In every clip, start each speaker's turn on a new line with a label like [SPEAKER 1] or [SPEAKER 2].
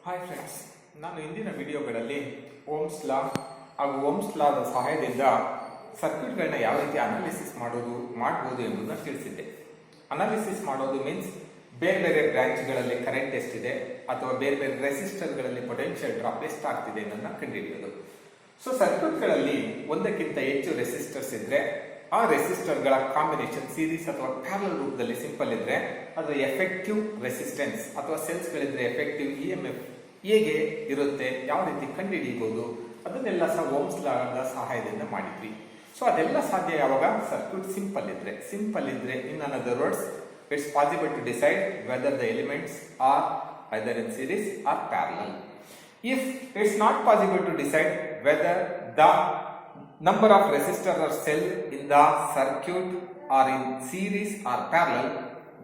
[SPEAKER 1] Hi friends, ನಾನು ಇಂದಿನ ವಿಡಿಯೋಗಳಲ್ಲಿ Ohm's law ಹಾಗೂ ಓಮ್ಸ್ ಲಾದ ಸಹಾಯದಿಂದ ಸರ್ಕ್ಯೂಟ್ಗಳನ್ನ ಯಾವ ರೀತಿ ಅನಾಲಿಸಿಸ್ ಮಾಡ್ಬೋದು ಎಂಬುದನ್ನು ತಿಳಿಸಿದ್ದೆ. ಅನಾಲಿಸಿಸ್ ಮಾಡೋದು ಮೀನ್ಸ್ ಬೇರೆ ಬೇರೆ ಬ್ರಾಂಚ್ಗಳಲ್ಲಿ ಕರೆಂಟ್ ಎಷ್ಟಿದೆ ಅಥವಾ ಬೇರೆ ಬೇರೆ ರೆಸಿಸ್ಟರ್ಗಳಲ್ಲಿ ಪೊಟೆನ್ಷಿಯಲ್ ಡ್ರಾಪ್ ಎಷ್ಟಾಗ್ತಿದೆ ಅನ್ನೋದನ್ನ ಕಂಡುಹಿಡಿಯೋದು. ಸೊ ಸರ್ಕ್ಯೂಟ್ಗಳಲ್ಲಿ ಒಂದಕ್ಕಿಂತ ಹೆಚ್ಚು ರೆಸಿಸ್ಟರ್ಸ್ ಇದ್ರೆ ಆ ರೆಸಿಸ್ಟರ್ಗಳ ಕಾಂಬಿನೇಷನ್ ಸೀರೀಸ್ ಅಥವಾ ಪ್ಯಾರಲಲ್ ರೂಪದಲ್ಲಿ ಸಿಂಪಲ್ ಇದ್ರೆ ಅದರ ಎಫೆಕ್ಟಿವ್ ರೆಸಿಸ್ಟೆನ್ಸ್ ಅಥವಾ ಸೆಲ್ಸ್ಗಳಿದ್ರೆ ಎಫೆಕ್ಟಿವ್ EMF ಹೇಗೆ ಇರುತ್ತೆ, ಯಾವ ರೀತಿ ಕಂಡುಹಿಡಿಯಬಹುದು, ಅದನ್ನೆಲ್ಲ ಸಹ ಓಮ್ಸ್ ಲಾದ ಸಹಾಯದಿಂದ ಮಾಡಿದ್ವಿ. ಸೊ ಅದೆಲ್ಲ ಸಾಧ್ಯ ಯಾವಾಗ ಸರ್ಕ್ಯೂಟ್ ಸಿಂಪಲ್ ಇದ್ರೆ in another words it's possible to decide whether the elements are either in series or parallel. If it's not possible to decide whether the number of resistors or cell in the circuit are in series or parallel,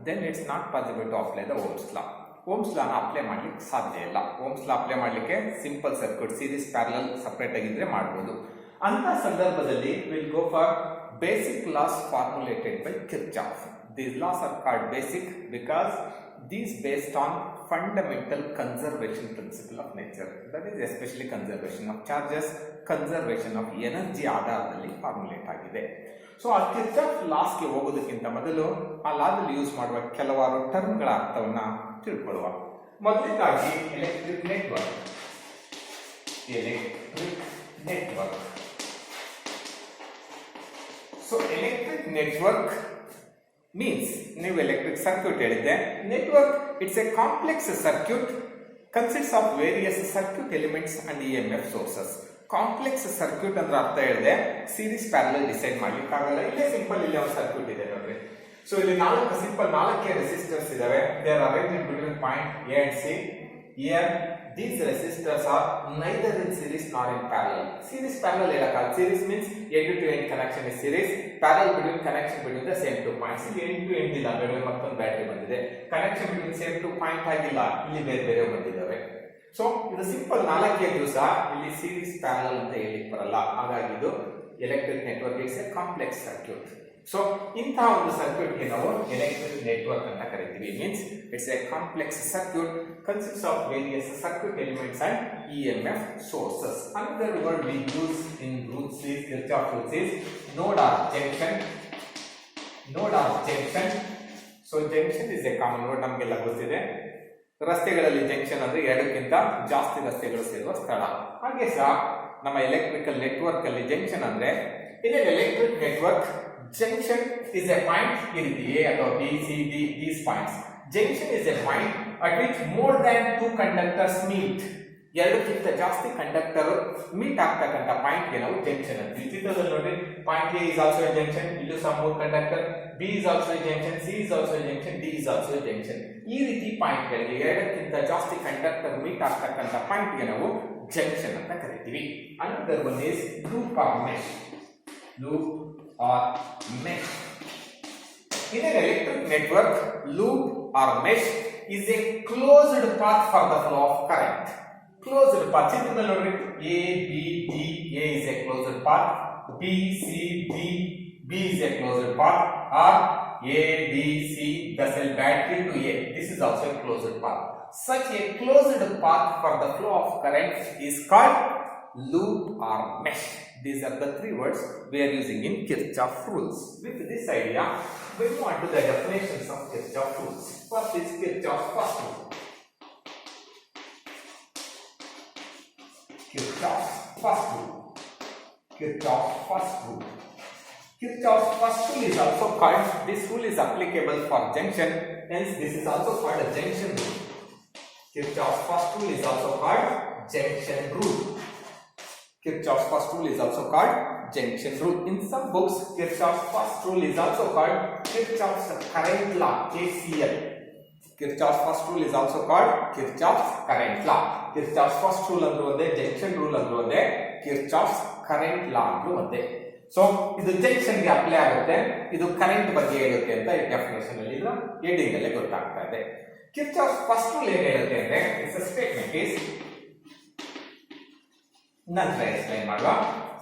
[SPEAKER 1] then it's not possible to apply the Ohm's law. Ohm's law na apply ಮಾಡ್ಲಿಕ್ಕೆ ಸಾಧ್ಯ ಇಲ್ಲ. Ohm's law apply ಮಾಡ್ಲಿಕ್ಕೆ simple circuit series parallel separate ಆಗಿದ್ರೆ ಮಾಡಬಹುದು. ಅಂತ ಸಂದರ್ಭದಲ್ಲಿ we'll go for basic laws formulated by Kirchhoff. These laws are called basic because these based on fundamental conservation principle of nature, that is especially conservation of charges, conservation of energy ಆಧಾರದಲ್ಲಿ formulate ಆಗಿದೆ. So ಆ Kirchhoff loss ಗೆ ಹೋಗೋದಕ್ಕಿಂತ ಮೊದಲು ಆ ಲಾದಲ್ಲಿ use ಮಾಡುವ ಕೆಲವಾರು ಟರ್ಮ್ಗಳ ಅರ್ಥವನ್ನ ತಿಳ್ಕೊಳ್ಳುವ. ಮೊದಲನೇದಾಗಿ electric network. So electric network means ನೀವು ಎಲೆಕ್ಟ್ರಿಕ್ ಸರ್ಕ್ಯೂಟ್ ಹೇಳಿದ್ದೆ. Network it's A complex circuit consists of various circuit elements and EMF sources. Complex circuit ಅಂದ್ರೆ ಅರ್ಥ ಹೇಳಿದೆ ಸೀರೀಸ್ ಪ್ಯಾರಲಲ್ ಡಿಸೈಡ್ ಮಾಡ್ಲಿಕ್ಕೆ ಆಗಲ್ಲ. ಇಲ್ಲೇ ಸಿಂಪಲ್ ಇಲ್ಲೇ ಒಂದು ಸರ್ಕ್ಯೂಟ್ ಇದೆ ನೋಡ್ರಿ. ಸೊ ಇಲ್ಲಿ ನಾಲ್ಕೇ ರೆಸಿಸ್ಟರ್ಸ್ ಇದಾವೆ. They are arranged between point A and C. Here these resistors are neither in series nor in parallel. Series parallel ಹೇಳಕ್ಕಾಗಲ್ಲ. Series means end to end connection is series. Parallel between connection between the same two points. ಇಲ್ಲಿ end to end ಇಲ್ಲ, ಬೇರೆ ಮತ್ತೊಂದು battery ಬಂದಿದೆ. Connection between same two point ಆಗಿಲ್ಲ, ಇಲ್ಲಿ ಬೇರೆ ಬೇರೆ ಬಂದಿದ್ದಾವೆ. ಸೊ ಇದು ಸಿಂಪಲ್ ನಾಲ್ಕೇ ದಿವಸ ಇಲ್ಲಿ ಸೀರೀಸ್ ಪ್ಯಾರಲಲ್ ಅಂತ ಹೇಳಿಕ್ ಬರಲ್ಲ. ಹಾಗಾಗಿ ಇದು electric network it's A complex circuit. So ಇಂತಹ ಒಂದು ಸರ್ಕ್ಯೂಟ್ ಗೆ ನಾವು ಎಲೆಕ್ಟ್ರಿಕ್ ನೆಟ್ವರ್ಕ್ ಅಂತ ಕರಿತೀವಿ. Means it's A complex circuit consists of various circuit elements and EMF sources. Another word we use in roots is Kirchhoff rules is node or junction. So junction is a common word, ನಮಗೆಲ್ಲ ಗೊತ್ತಿದೆ. ರಸ್ತೆಗಳಲ್ಲಿ junction ಅಂದ್ರೆ ಎರಡಕ್ಕಿಂತ ಜಾಸ್ತಿ ರಸ್ತೆಗಳು ಸೇರುವ ಸ್ಥಳ. ಹಾಗೆ ಸಹ ನಮ್ಮ ಎಲೆಕ್ಟ್ರಿಕಲ್ ನೆಟ್ವರ್ಕ್ ಅಲ್ಲಿ ಜಂಕ್ಷನ್ ಅಂದ್ರೆ in electric network junction is a point in the A or B, C, D, these points. Junction is a point at which more than two conductors meet. ಎರಡಕ್ಕಿಂತ ಜಾಸ್ತಿ ಕಂಡಕ್ಟರ್ ಮೀಟ್ ಆಗ್ತಕ್ಕಂಥ point ಗೆ ನಾವು junction ಅಂತ. ಈ ಚಿತ್ರದಲ್ಲಿ ನೋಡಿ, point A is also a junction, ಇಲ್ಲೂ ಸಹ ಮೂರು conductor, B is also a junction, C is also a junction, D is also a junction. ಈ ರೀತಿ ಪಾಯಿಂಟ್ ಗಳಿಗೆ ಎರಡಕ್ಕಿಂತ ಜಾಸ್ತಿ ಕಂಡಕ್ಟರ್ ಮೀಟ್ ಆಗ್ತಕ್ಕಂಥ ಪಾಯಿಂಟ್ ಗೆ ನಾವು ಜಂಕ್ಷನ್ ಅಂತ ಕರಿತೀವಿ. Another one is loop or mesh. In an electric network, loop or mesh is a closed path for the flow of current. Closed path. ಚಿತ್ರದಲ್ಲಿ ನೋಡಿ, A, B, D, A is a closed path. B, C, D, B is a closed path. Or A, D, C, the cell battery to A. This is also a closed path. Such a closed path for the flow of current is called loop or mesh. These are the three words we are using in Kirchhoff rules. With this idea, we move on to the definitions of Kirchhoff rules. First is Kirchhoff's first rule. Kirchhoff's first rule is also called, this rule is applicable for junction, hence this is also called a junction rule. Kirchhoff's first rule is also called junction rule. Kirchhoff's first rule is also called junction rule. In some books, Kirchhoff's first rule is also called Kirchhoff's current law, KCL. Kirchhoff's first rule is also called Kirchhoff's current law. Kirchhoff's first rule andru onde, junction rule andru onde, Kirchhoff's current law andru onde. So ಇದು junction ಗೆ apply ಆಗುತ್ತೆ, ಇದು current ಬಗ್ಗೆ ಹೇಳುತ್ತೆ ಅಂತ ಈ definition ಅಲ್ಲಿ ಇದರ ಹೆಡಿಂಗ್ ಅಲ್ಲಿ ಗೊತ್ತಾಗ್ತಾ ಇದೆ. Kirchhoff's first rule ಏನು ಹೇಳುತ್ತೆ ಅಂದ್ರೆ, ಇಟ್ಸ್ ಅ ಸ್ಟೇಟ್ಮೆಂಟ್ ಇಸ್, ನಂತರ ಎಕ್ಸ್ಪ್ಲೈನ್ ಮಾಡುವ.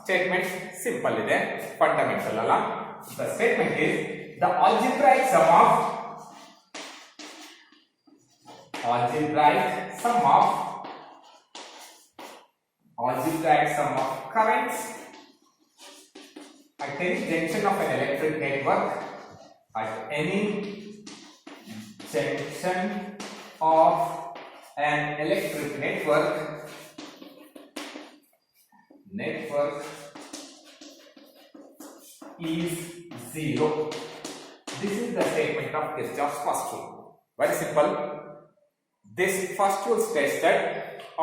[SPEAKER 1] ಸ್ಟೇಟ್ಮೆಂಟ್ ಸಿಂಪಲ್ ಇದೆ, ಫಂಡಮೆಂಟಲ್ ಅಲ್ಲ. The statement is the algebraic sum of algebraic sum of currents at any junction of an electric network, at any junction of an electric network is zero. This is the statement of Kirchhoff's first rule. Very simple. This first rule states that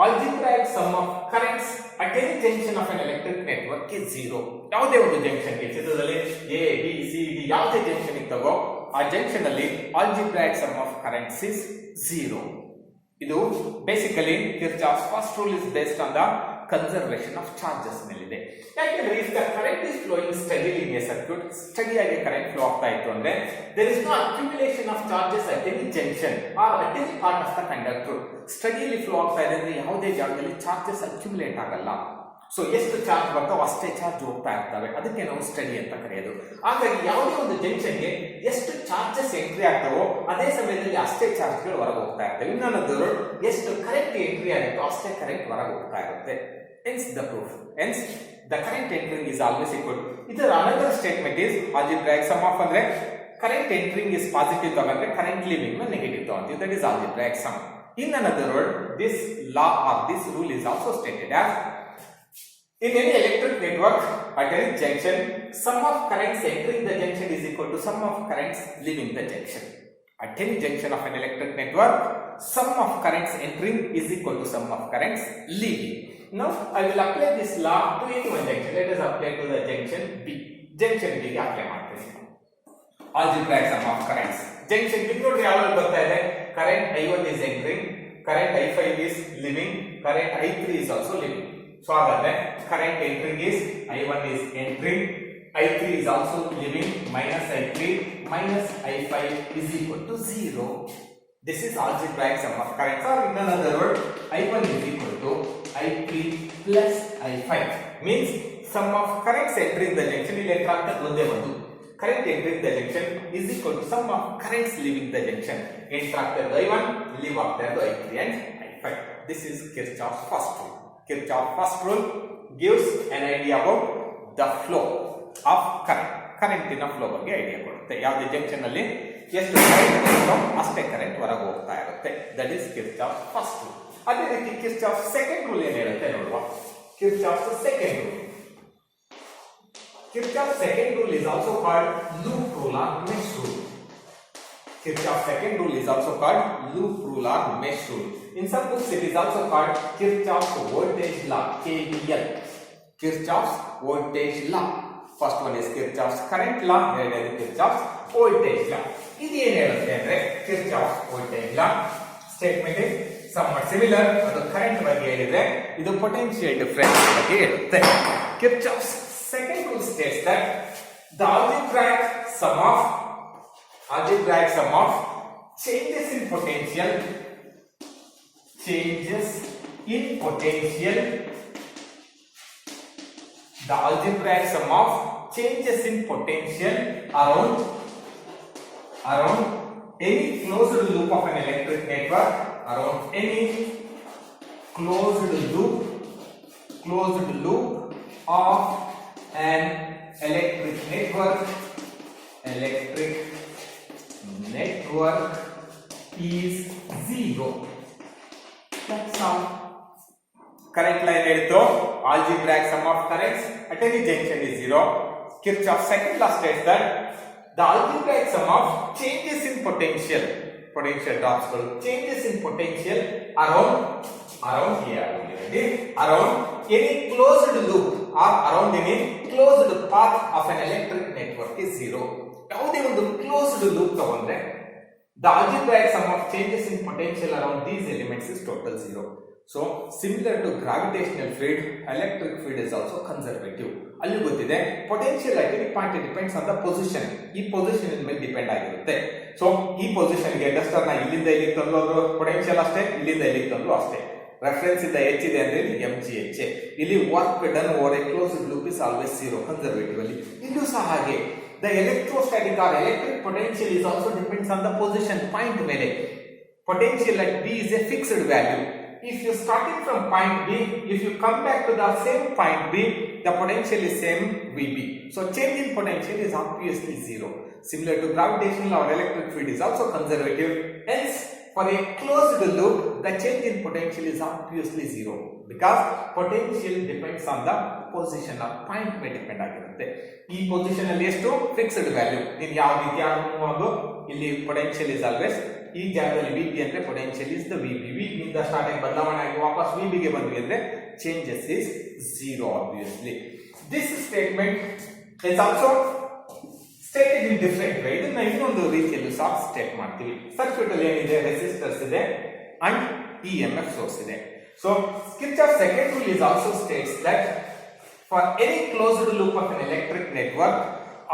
[SPEAKER 1] algebraic sum of currents at any junction of an electric network is zero. ಯಾವುದೇ ಒಂದು junction ಗೆ ಚಿತ್ರದಲ್ಲಿ A B C D ಯಾವುದೇ junction ಇತ್ತಗೋ ಆ junction ಅಲ್ಲಿ algebraic sum of currents is zero. ಇದು basically Kirchhoff's first rule is based on the conservation of charges ಮೇಲಿದೆ. ಯಾಕೆಂದ್ರೆ if the current is flowing steadily in a circuit, steady ಆಗಿ current flow ಆಗ್ತಾ ಇತ್ತು ಅಂದ್ರೆ there is no accumulation of charges at any junction or at any part of the conductor. steadily flow ಆಗ್ತಾ ಇದೆ ಅಂದ್ರೆ ಯಾವುದೇ ಜಾಗದಲ್ಲಿ ಚಾರ್ಜಸ್ ಅಕ್ಯುಮುಲೇಟ್ ಆಗಲ್ಲ. ಸೊ ಎಷ್ಟು ಚಾರ್ಜ್ ಬರ್ತಾವೋ ಅಷ್ಟೇ ಚಾರ್ಜ್ ಹೋಗ್ತಾ ಇರ್ತವೆ, ಅದಕ್ಕೆ ನಾವು ಸ್ಟಡಿ ಅಂತ ಕರೆಯೋದು. ಹಾಗಾಗಿ ಯಾವುದೇ ಒಂದು ಜಂಕ್ಷನ್ಗೆ ಎಷ್ಟು ಚಾರ್ಜಸ್ ಎಂಟ್ರಿ ಆಗ್ತಾವೋ ಅದೇ ಸಮಯದಲ್ಲಿ ಅಷ್ಟೇ ಚಾರ್ಜ್ಗಳು ಹೊರಗೆ ಹೋಗ್ತಾ ಇರ್ತವೆ. ಇನ್ನೊಂದು ಎಷ್ಟು ಕರೆಂಟ್ ಎಂಟ್ರಿ ಆಗುತ್ತೋ ಅಷ್ಟೇ ಕರೆಂಟ್ ಹೊರಗೆ ಹೋಗ್ತಾ ಇರುತ್ತೆ. Hence the proof. Hence the current entering is always equal. Either another statement is algebraic sum of andre current entering is positive tagandre current leaving na negative taganti. That is algebraic sum. In another word, this law or this rule is also stated as in any electric network at any junction, sum of currents entering the junction is equal to sum of currents leaving the junction. At any junction of an electric network, sum of currents entering is equal to sum of currents leaving. Now I will apply this law to any one junction. Let us apply to the junction B. Junction B ಗೆ apply ಮಾಡ್ತೀನಿ. Algebraic sum of currents. Junction B ನೋಡ್ರಿ ಯಾವಾಗ ಬರ್ತಾ ಇದೆ, current I1 is entering, current I5 is leaving, current I3 is also leaving. So ಹಾಗಾದ್ರೆ current entering is I1 is entering, I3 is also leaving, minus I3 minus I5 is equal to 0. This is algebraic sum of currents, or in another word, I1 is equal to I3 plus I5. Means sum of currents entering the junction, ಇಲ್ಲಿ ಎಂಟ್ರಾಗ್ತದೆ ಒಂದೇ ಒಂದು, current entering the junction is equal to sum of currents leaving the junction. ಎಂಟ್ರಾಗ್ತದೆ I1, leave ಆಗ್ತಾ ಇರೋದು I3 and I5. This is Kirchhoff's first rule. Kirchhoff's first rule gives an idea about the flow of current. ಕರೆಂಟಿನ flow ಬಗ್ಗೆ idea ಕೊಡುತ್ತೆ. ಯಾವುದೇ junction ಅಲ್ಲಿ ಎಷ್ಟು current ಇರುತ್ತೋ ಅಷ್ಟೇ ಕರೆಂಟ್ ಹೊರಗೆ ಹೋಗ್ತಾ ಇರುತ್ತೆ. That is Kirchhoff's first rule. ಅದೇ ರೀತಿ Kirchhoff's ಸೆಕೆಂಡ್ ರೂಲ್ ಏನು ಹೇಳುತ್ತೆ ನೋಡುವ. Kirchhoff's second rule. Kirchhoff's second rule is also called loop rule or mesh rule. Kirchhoff's second rule is also called loop rule or mesh rule. In some books it is also called Kirchhoff's voltage law, KVL. Kirchhoff's voltage law. First one is Kirchhoff's current law, and then Kirchhoff's voltage law. ಇದು ಏನು ಹೇಳುತ್ತೆ ಅಂದ್ರೆ Kirchhoff's voltage law statement is somewhat similar. ಅದು current ಬಗ್ಗೆ ಹೇಳಿದ್ರೆ ಇದು potential difference ಬಗ್ಗೆ ಹೇಳುತ್ತೆ. Kirchhoff's second rule states that the algebraic sum of changes in potential the algebraic sum of changes in potential around any closed loop of an electric network, around any closed loop of an electric network is zero. That's all. Current line ಹೇಳ್ತು algebraic sum of currents at any junction is zero. Kirchhoff's second law states that the algebraic sum of changes in potential drops, changes in potential around here, around any closed loop or around any closed path of an electric network is zero. ಯಾವುದೇ ಒಂದು closed loop ತಗೊಂಡ್ರೆ the algebraic sum of changes in potential around these elements is total zero. So similar to gravitational field, electric field is also conservative. ಅಲ್ಲಿ ಗೊತ್ತಿದೆ potential at any point depends on the position. ಈ position ಮೇಲೆ depend ಆಗಿರುತ್ತೆ. So ಈ position ಗೆ Duster ನ ಇಲ್ಲಿಂದ ಇಲ್ಲಿಗೆ ತಂದ್ರು ಪೊಟೆನ್ಷಿಯಲ್ ಅಷ್ಟೇ, ಇಲ್ಲಿಂದ ಇಲ್ಲಿಗೆ ತಂದ್ರು ಅಷ್ಟೇ. ರೆಫರೆನ್ಸ್ ಇಂದ h ಇದೆ ಅಂದ್ರೆ ಇಲ್ಲಿ mgh. ಇಲ್ಲಿ work done over a closed loop is always zero conservative ಅಲ್ಲಿ. ಇಲ್ಲೂ ಸಹ ಹಾಗೆ the electrostatic or electric potential is also depends on the position point ಮೇಲೆ. Potential at B is a fixed value. If you starting from point B, if you come back to the same point B, the potential is same VB. So change in potential is obviously zero. Similar to gravitational or electric field is also conservative. Hence, for a closed loop, the change in potential is obviously zero because potential depends on the position of point ಮೇಲೆ depend ಆಗಿರುತ್ತೆ. ಈ position ಅಲ್ಲಿ ಎಷ್ಟು fixed value ನೀನು ಯಾವ ರೀತಿ ಆಗುವುದು ಇಲ್ಲಿ ಪೊಟೆನ್ಷಿಯಲ್ ಇಸ್ ಆಲ್ವೇಸ್ ಈ ಜಾಗದಲ್ಲಿ VB ಅಂದ್ರೆ potential is the VB. VB ಇಂದ ಸ್ಟಾರ್ಟಿಂಗ್ ಬದಲಾವಣೆ ಆಗಿ ವಾಪಸ್ VB ಗೆ ಬಂದ್ವಿ ಅಂದ್ರೆ changes is zero obviously. This statement is also stated in different way. ಇದನ್ನ ಇನ್ನೊಂದು ರೀತಿಯಲ್ಲಿ ಸಹ ಸ್ಟೇಟ್ ಮಾಡ್ತೀವಿ. ಸರ್ಕ್ಯೂಟ್ ಅಲ್ಲಿ ಏನಿದೆ ರೆಸಿಸ್ಟರ್ಸ್ ಇದೆ ಅಂಡ್ EMF ಸೋರ್ಸ್ ಇದೆ. So Kirchhoff's second rule is also states that for any closed loop of an electric network,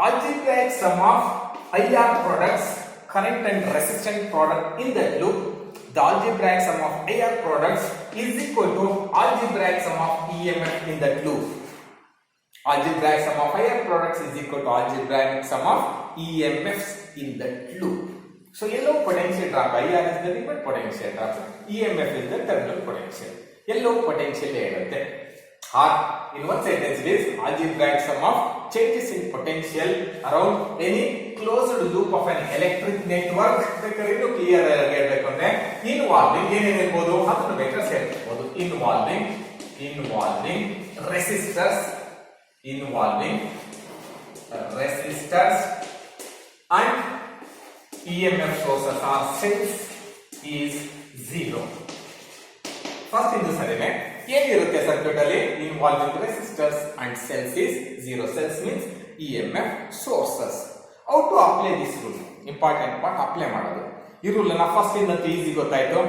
[SPEAKER 1] algebraic sum of IR products, current and resistance product in that loop, the algebraic sum of IR products is equal to algebraic sum of EMF in that loop. Algebraic sum of IR products is equal to algebraic sum of EMFs in that loop. So yellow potential drop, IR is the input potential drop, EMF is the terminal potential. Yellow potential irutte. Or in one sentence it is algebraic sum of changes in potential around any closed loop of an electric network. ಬೇಕಾದ್ರೆ ಇದು clear ಆಗಿ ಹೇಳಬೇಕು ಅಂದ್ರೆ involving ಏನೇನು ಇರಬಹುದು ಅದನ್ನು ಬೇಕಾದ್ರೆ ಸೇರಿಸಬಹುದು. Involving resistors and EMF sources or cells is zero. First in the ಸರಿನೆ ಏನಿರುತ್ತೆ ಸರ್ಕ್ಯೂಟ್ ಅಲ್ಲಿ involving resistors and cells is zero. Cells means EMF sources. How to apply this rule? Important part apply ಮಾಡೋದು. ಈ rule ನ first ಇಂದ easy ಗೊತ್ತಾಯ್ತು.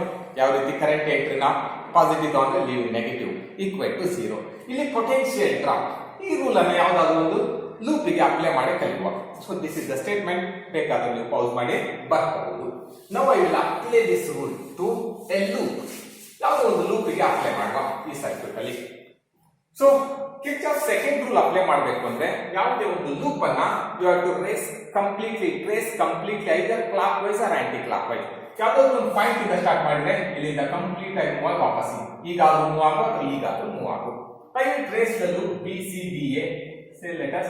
[SPEAKER 1] ಯಾವ ರೀತಿ ಕರೆಂಟ್ ಎಂಟ್ರಿನ ಪಾಸಿಟಿವ್ ತಗೊಂಡ್ರೆ ಲೀವ್ ನೆಗೆಟಿವ್ ಈಕ್ವಲ್ ಟು 0. ಇಲ್ಲಿ ಪೊಟೆನ್ಷಿಯಲ್ ಡ್ರಾಪ್ ಈ ರೂಲ್ ಅನ್ನು ಯಾವ್ದಾದ್ರು ಒಂದು ಲೂಪ್ ಗೆ ಅಪ್ಲೈ ಮಾಡಿ ಕಲಿಯುವ. So this is the statement. ಬೇಕಾದ್ರೆ ನೀವು ಪೌಸ್ ಮಾಡಿ ಬರ್ಕೋಬಹುದು. Now I will apply this rule to a loop. ಯಾವುದೋ ಒಂದು ಲೂಪ್ ಗೆ ಅಪ್ಲೈ ಮಾಡುವ ಈ ಸರ್ಕ್ಯೂಟ್ ಅಲ್ಲಿ. So Kirchhoff second rule apply ಮಾಡಬೇಕು ಅಂದ್ರೆ ಯಾವುದೇ ಒಂದು ಲೂಪ್ ಅನ್ನ you have to trace completely either clockwise or anticlockwise. ಯಾವುದಾದ್ರು ಒಂದು ಪಾಯಿಂಟ್ ಇಂದ ಸ್ಟಾರ್ಟ್ ಮಾಡಿದ್ರೆ ಇಲ್ಲಿಂದ ಕಂಪ್ಲೀಟ್ ಆಗಿ ಮೂವ್ ಆಗಿ ವಾಪಸ್ ಈಗಾದ್ರೂ ಮೂವ್ ಆಗೋ ಅಥವಾ ಈಗಾದ್ರೂ ಮೂವ್ ಆಗೋ. I will trace the loop BCDA. Say let us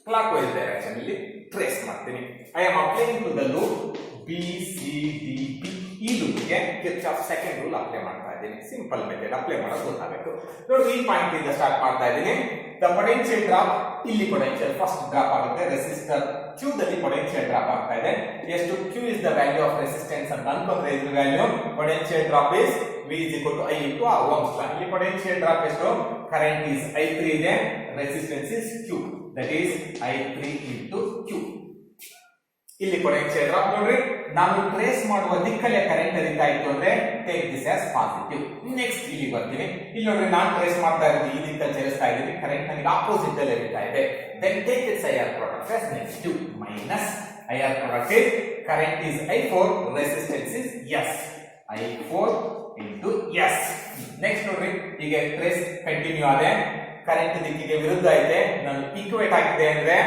[SPEAKER 1] clockwise direction ಇಲ್ಲಿ trace ಮಾಡ್ತೀನಿ. I am applying to the loop BCDB. ಈ ಲೂಪ್ ಗೆ ಕಿರ್ಚಾಫ್ ಸೆಕೆಂಡ್ ರೂಲ್ ಅಪ್ಲೈ ಮಾಡ್ತಾ ಇದ್ದೀನಿ. ಸಿಂಪಲ್ ಮೆಥಡ್ ಅಪ್ಲೈ ಮಾಡೋದು ಗೊತ್ತಾಗಬೇಕು. ನೋಡಿ ಈ ಪಾಯಿಂಟ್ ಇಂದ ಸ್ಟಾರ್ಟ್ ಮಾಡ್ತಾ ಇದ್ದೀನಿ. ದ ಪೊಟೆನ್ಷಿಯಲ್ ಡ್ರಾಪ್ ಇಲ್ಲಿ ಪೊಟೆನ್ಷಿಯಲ್ ಫಸ್ಟ್ ಡ್ರಾಪ್ ಆಗುತ್ತೆ. ರೆಸಿಸ್ಟರ್ Q ದಲ್ಲಿ ಪೊಟೆನ್ಷಿಯಲ್ ಡ್ರಾಪ್ ಆಗ್ತಾ ಇದೆ. ಎಷ್ಟು Q is the value of resistance ಅಂತ ಅನ್ಕೊಂಡ್ರೆ ಇದ್ರ value potential drop is V is equal to I into R. Ohm's law. ಇಲ್ಲಿ ಪೊಟೆನ್ಷಿಯಲ್ ಡ್ರಾಪ್ ಎಷ್ಟು? ಕರೆಂಟ್ is I3 ಇದೆ, resistance is Q. That is I3 into Q. ಇಲ್ಲಿ potential drop ನೋಡ್ರಿ, ನಾನು trace ಮಾಡುವ ದಿಕ್ಕಲ್ಲೇ ಕರೆಂಟ್ ಹರಿತಾ ಇತ್ತು ಅಂದ್ರೆ take this as positive. Next ಇಲ್ಲಿ ಬರ್ತೀನಿ. ಇಲ್ಲಿ ನೋಡ್ರಿ ನಾನು ಟ್ರೇಸ್ ಮಾಡ್ತಾ ಇರೋದು ಈ ದಿಕ್ಕಲ್ಲಿ ಚಲಿಸ್ತಾ ಇದ್ದೀನಿ, ಕರೆಂಟ್ ನನಗೆ ಆಪೋಸಿಟ್ ಅಲ್ಲಿ ಹರಿತಾ ಇದೆ. Then take its IR product as negative minus IR product is current is I4, resistance is S. I4 into S. Next ನೋಡ್ರಿ, ಈಗ ಟ್ರೇಸ್ ಕಂಟಿನ್ಯೂ ಆದೆ, ಕರೆಂಟ್ ದಿಕ್ಕಿಗೆ ವಿರುದ್ಧ ಇದೆ. ನಾನು ಈಕ್ವೇಟ್ ಹಾಕಿದೆ ಅಂದ್ರೆ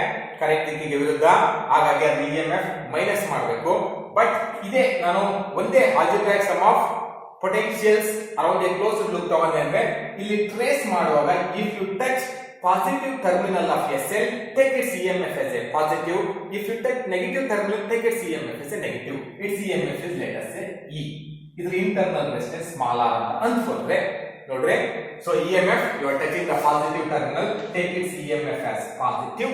[SPEAKER 1] ಕರೆಂಟ್ ದಿಕ್ಕಿಗೆ ವಿರುದ್ಧ, ಹಾಗಾಗಿ ಅದು EMF ಮೈನಸ್ ಮಾಡಬೇಕು. ಬಟ್ ಇದೇ ನಾನು ಒಂದೇ algebraic sum of potentials around a closed loop ತಗೊಂಡೆ ಅಂದ್ರೆ ಇಲ್ಲಿ ಟ್ರೇಸ್ ಮಾಡುವಾಗ if you touch positive terminal of a cell, take its EMF as a positive. If you take negative terminal, take its EMF as a negative. Its EMF is let us say E. This is internal resistance small r ಅಂತ ಅನ್ಕೊಂಡ್ರೆ ನೋಡ್ರಿ. So EMF, you are touching the positive terminal, take its EMF as positive.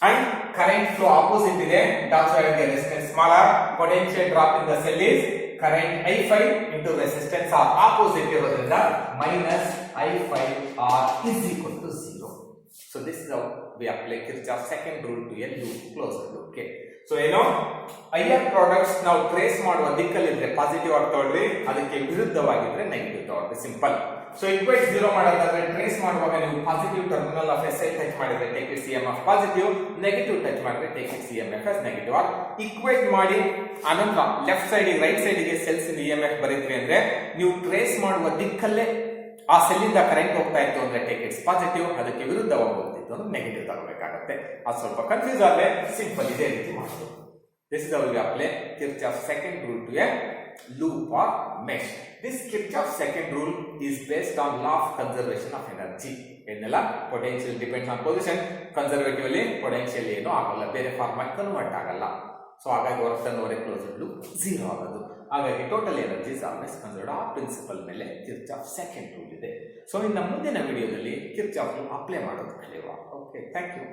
[SPEAKER 1] And current flow opposite ಇದೆ, that's why the resistance small r. Potential drop in the cell is current I5 into resistance R opposite ಇರೋದ್ರಿಂದ minus I5R is equal to 0. So this is how we apply Kirchhoff's second rule to a loop, closed loop. Okay. So IR products ನಾವು trace ಮಾಡುವ ದಿಕ್ಕಲ್ಲಿದ್ರೆ positive ಆಗಿ ತಗೊಳ್ರಿ, ಅದಕ್ಕೆ ವಿರುದ್ಧವಾಗಿದ್ರೆ negative ತಗೊಳ್ರಿ. Simple. So equate 0 ಮಾಡೋದಾದ್ರೆ ಟ್ರೇಸ್ ಮಾಡುವಾಗ ನೀವು positive terminal of S touch ಮಾಡಿದ್ರೆ take its EMF positive, negative touch ಮಾಡಿದ್ರೆ take its EMF as negative. Or equate ಮಾಡಿ ಅನಂತರ ಲೆಫ್ಟ್ ಸೈಡ್ ರೈಟ್ ಸೈಡ್ ಗೆ ಸೆಲ್ಸ್ ಇನ್ EMF ಬರೀದ್ರಿ ಅಂದ್ರೆ ನೀವು ಟ್ರೇಸ್ ಮಾಡುವ ದಿಕ್ಕಲ್ಲೇ ಆ ಸೆಲ್ ಇಂದ ಕರೆಂಟ್ ಹೋಗ್ತಾ ಇತ್ತು ಅಂದ್ರೆ ಟೇಕ್ ಇಟ್ಸ್ ಪಾಸಿಟಿವ್, ಅದಕ್ಕೆ ವಿರುದ್ಧವಾಗಿ ಹೋಗ್ತಿತ್ತು ಅಂದ್ರೆ ನೆಗೆಟಿವ್ ತಗೋಬೇಕಾಗುತ್ತೆ. ಅದು ಸ್ವಲ್ಪ ಕನ್ಫ್ಯೂಸ್ ಆದ್ರೆ ಸಿಂಪಲ್ ಇದೇ ರೀತಿ ಮಾಡೋದು. This is how we apply Kirchhoff's second rule to a loop or mesh. This Kirchhoff's second rule is based on law of conservation of energy. ಏನೆಲ್ಲ potential depends on position, conservative ಅಲ್ಲಿ potential ಏನೂ ಆಗಲ್ಲ, ಬೇರೆ format convert ಆಗಲ್ಲ. So ಹಾಗಾಗಿ work done over a closed loop 0 ಆಗೋದು. ಹಾಗಾಗಿ total energy is always conserved. ಆ ಪ್ರಿನ್ಸಿಪಲ್ ಮೇಲೆ ಕಿರ್ಚಾಫ್ ಸೆಕೆಂಡ್ ರೂಲ್ ಇದೆ. ಸೊ ಇನ್ನು ಮುಂದಿನ ವಿಡಿಯೋದಲ್ಲಿ ಕಿರ್ಚಾಫ್ ಅಪ್ಲೈ ಮಾಡೋದು ಕಲಿಯುವ. Okay, thank you.